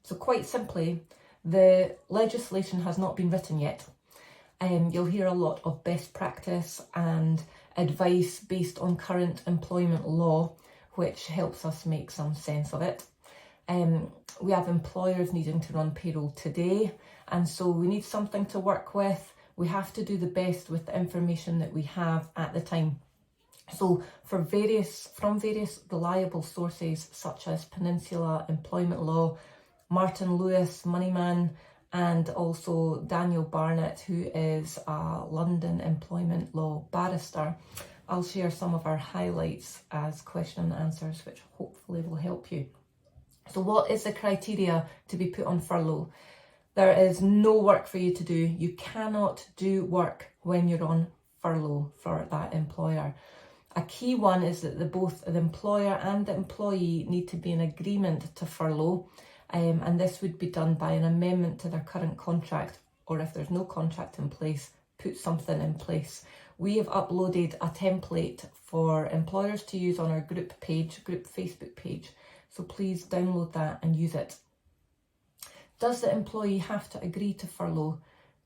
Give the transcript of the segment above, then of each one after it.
So quite simply, the legislation has not been written yet. You'll hear a lot of best practice and advice based on current employment law, which helps us make some sense of it. We have employers needing to run payroll today, and so we need something to work with. We have to do the best with the information that we have at the time. So from various reliable sources such as Peninsula Employment Law, Martin Lewis, Moneyman, and also Daniel Barnett, who is a London employment law barrister, I'll share some of our highlights as question and answers, which hopefully will help you. So what is the criteria to be put on furlough? There is no work for you to do. You cannot do work when you're on furlough for that employer. A key one is that both the employer and the employee need to be in agreement to furlough, and this would be done by an amendment to their current contract, or if there's no contract in place, put something in place. We have uploaded a template for employers to use on our group Facebook page, so please download that and use it. Does the employee have to agree to furlough?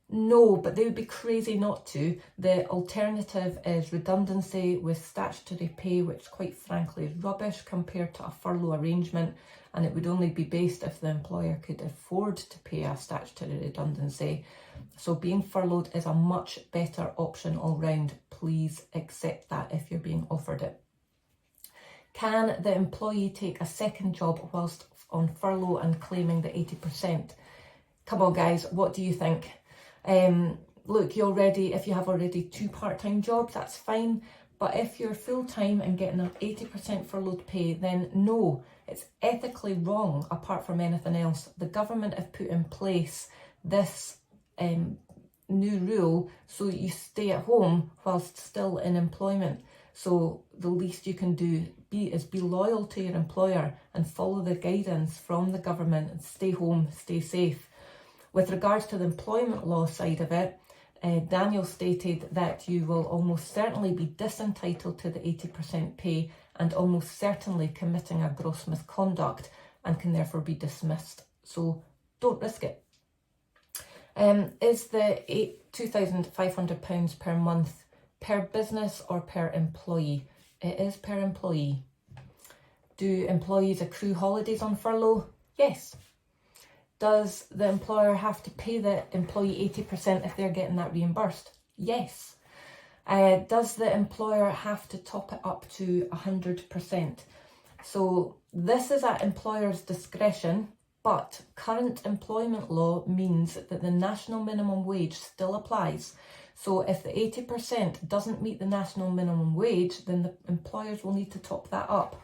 No, but they would be crazy not to. The alternative is redundancy with statutory pay, which quite frankly is rubbish compared to a furlough arrangement, and it would only be based if the employer could afford to pay a statutory redundancy. So being furloughed is a much better option all round. Please accept that if you're being offered it. Can the employee take a second job whilst on furlough and claiming the 80%? Come on guys, what do you think? Look, if you have already 2 part-time jobs, that's fine. But if you're full-time and getting an 80% furloughed pay, then no, it's ethically wrong apart from anything else. The government have put in place this new rule so that you stay at home whilst still in employment. So the least you can do is be loyal to your employer and follow the guidance from the government and stay home, stay safe. With regards to the employment law side of it, Daniel stated that you will almost certainly be disentitled to the 80% pay and almost certainly committing a gross misconduct and can therefore be dismissed. So don't risk it. Is the £2,500 per month per business or per employee? It is per employee. Do employees accrue holidays on furlough? Yes. Does the employer have to pay the employee 80% if they're getting that reimbursed? Yes. Does the employer have to top it up to 100%? So this is at employer's discretion, but current employment law means that the national minimum wage still applies. So if the 80% doesn't meet the national minimum wage, then the employers will need to top that up.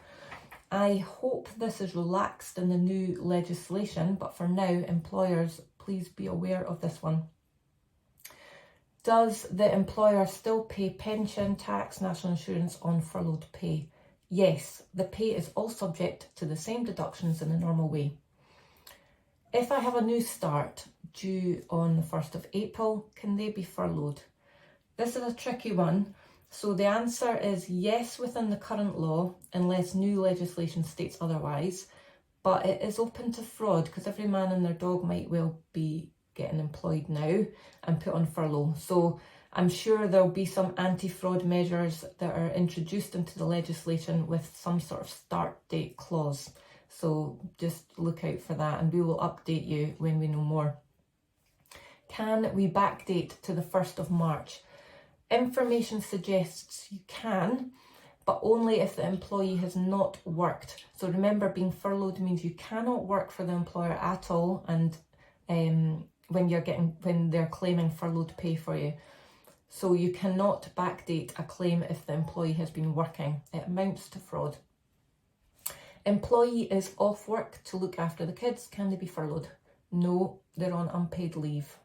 I hope this is relaxed in the new legislation, but for now, employers, please be aware of this one. Does the employer still pay pension, tax, national insurance on furloughed pay? Yes, the pay is all subject to the same deductions in the normal way. If I have a new start due on the 1st of April, can they be furloughed? This is a tricky one. So the answer is yes within the current law, unless new legislation states otherwise, but it is open to fraud because every man and their dog might well be getting employed now and put on furlough. So I'm sure there'll be some anti-fraud measures that are introduced into the legislation with some sort of start date clause. So just look out for that and we will update you when we know more. Can we backdate to the 1st of March? Information suggests you can, but only if the employee has not worked. So remember, being furloughed means you cannot work for the employer at all, and when they're claiming furloughed pay for you. So you cannot backdate a claim if the employee has been working. It amounts to fraud. Employee is off work to look after the kids. Can they be furloughed? No, they're on unpaid leave.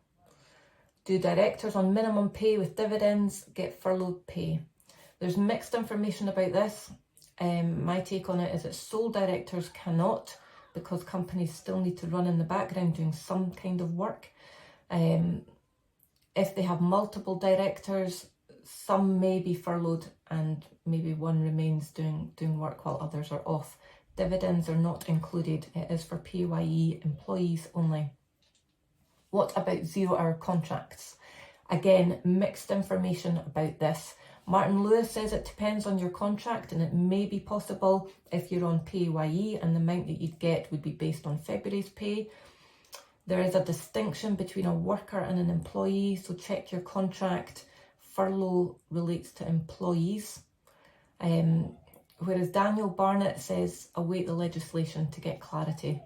Do directors on minimum pay with dividends get furloughed pay? There's mixed information about this. My take on it is that sole directors cannot, because companies still need to run in the background doing some kind of work. If they have multiple directors, some may be furloughed and maybe one remains doing work while others are off. Dividends are not included. It is for PAYE employees only. What about 0-hour contracts? Again, mixed information about this. Martin Lewis says it depends on your contract, and it may be possible if you're on PAYE and the amount that you'd get would be based on February's pay. There is a distinction between a worker and an employee, so check your contract. Furlough relates to employees. Whereas Daniel Barnett says await the legislation to get clarity.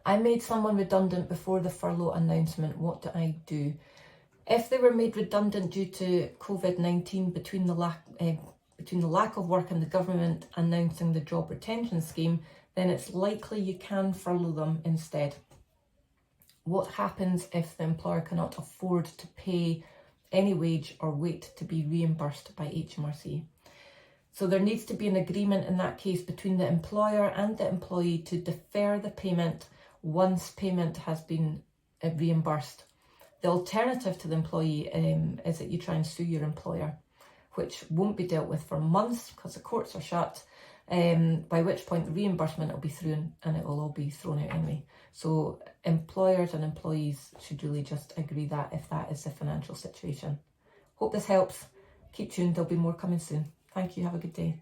I made someone redundant before the furlough announcement. What do I do? If they were made redundant due to COVID-19 between the lack of work and the government announcing the job retention scheme, then it's likely you can furlough them instead. What happens if the employer cannot afford to pay any wage or wait to be reimbursed by HMRC? So there needs to be an agreement in that case between the employer and the employee to defer the payment once payment has been reimbursed. The alternative to the employee is that you try and sue your employer, which won't be dealt with for months because the courts are shut, by which point the reimbursement will be through and it will all be thrown out anyway. So employers and employees should really just agree that if that is the financial situation. Hope this helps. Keep tuned, there'll be more coming soon. Thank you, have a good day.